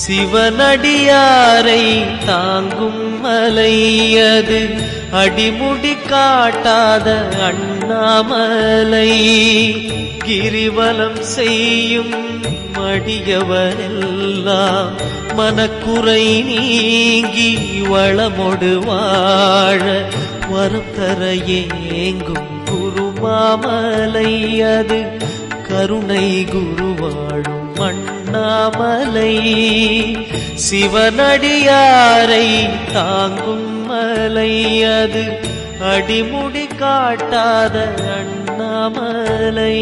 சிவனடியாரை தாங்கும் மலையது அடிமுடி காட்டாத அண்ணாமலை. கிரிவலம் செய்யும் மடியவரெல்லாம் மனக்குறை நீங்கி வளமொடு வாழ வரம் தர ஏங்கும் குருமாமலை. அது கருணை குருவாழும் அண்ணாமலை. சிவனடியாரை தாங்கும் மலை அது அடிமுடி காட்டாத அண்ணாமலை.